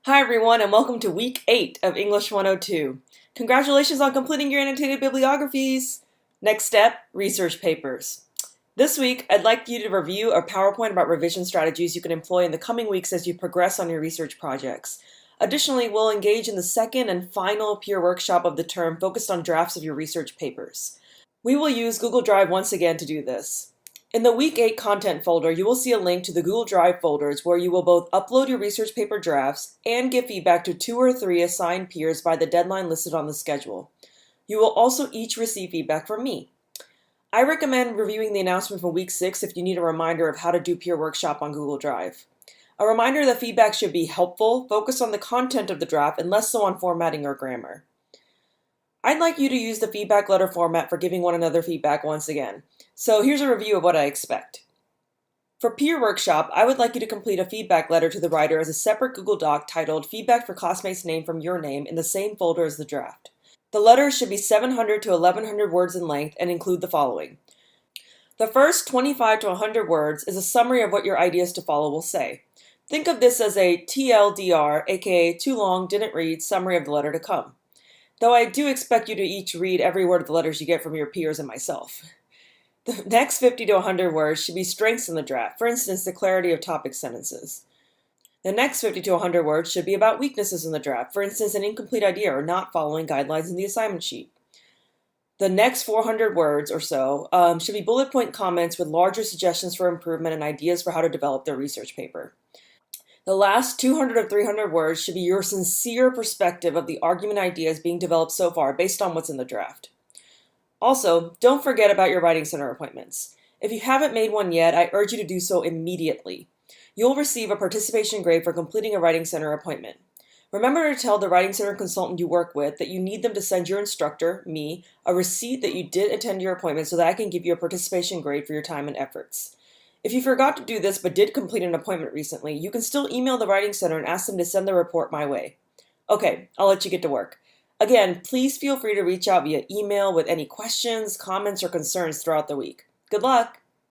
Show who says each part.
Speaker 1: Hi everyone and welcome to week 8 of English 102. Congratulations on completing your annotated bibliographies! Next step, research papers. This week, I'd like you to review a PowerPoint about revision strategies you can employ in the coming weeks as you progress on your research projects. Additionally, we'll engage in the second and final peer workshop of the term focused on drafts of your research papers. We will use Google Drive once again to do this. In the Week 8 content folder, you will see a link to the Google Drive folders where you will both upload your research paper drafts and give feedback to 2 or 3 assigned peers by the deadline listed on the schedule. You will also each receive feedback from me. I recommend reviewing the announcement from Week 6 if you need a reminder of how to do peer workshop on Google Drive. A reminder that feedback should be helpful, focus on the content of the draft, and less so on formatting or grammar. I'd like you to use the feedback letter format for giving one another feedback once again. So here's a review of what I expect. For peer workshop, I would like you to complete a feedback letter to the writer as a separate Google Doc titled Feedback for Classmates' Name from Your Name in the same folder as the draft. The letter should be 700 to 1100 words in length and include the following. The first 25 to 100 words is a summary of what your ideas to follow will say. Think of this as a TLDR, aka too long, didn't read, summary of the letter to come. Though I do expect you to each read every word of the letters you get from your peers and myself. The next 50 to 100 words should be strengths in the draft, for instance, the clarity of topic sentences. The next 50 to 100 words should be about weaknesses in the draft, for instance, an incomplete idea or not following guidelines in the assignment sheet. The next 400 words or so should be bullet point comments with larger suggestions for improvement and ideas for how to develop their research paper. The last 200 or 300 words should be your sincere perspective of the argument ideas being developed so far based on what's in the draft. Also, don't forget about your Writing Center appointments. If you haven't made one yet, I urge you to do so immediately. You'll receive a participation grade for completing a Writing Center appointment. Remember to tell the Writing Center consultant you work with that you need them to send your instructor, me, a receipt that you did attend your appointment so that I can give you a participation grade for your time and efforts. If you forgot to do this but did complete an appointment recently, you can still email the Writing Center and ask them to send the report my way. Okay, I'll let you get to work. Again, please feel free to reach out via email with any questions, comments, or concerns throughout the week. Good luck!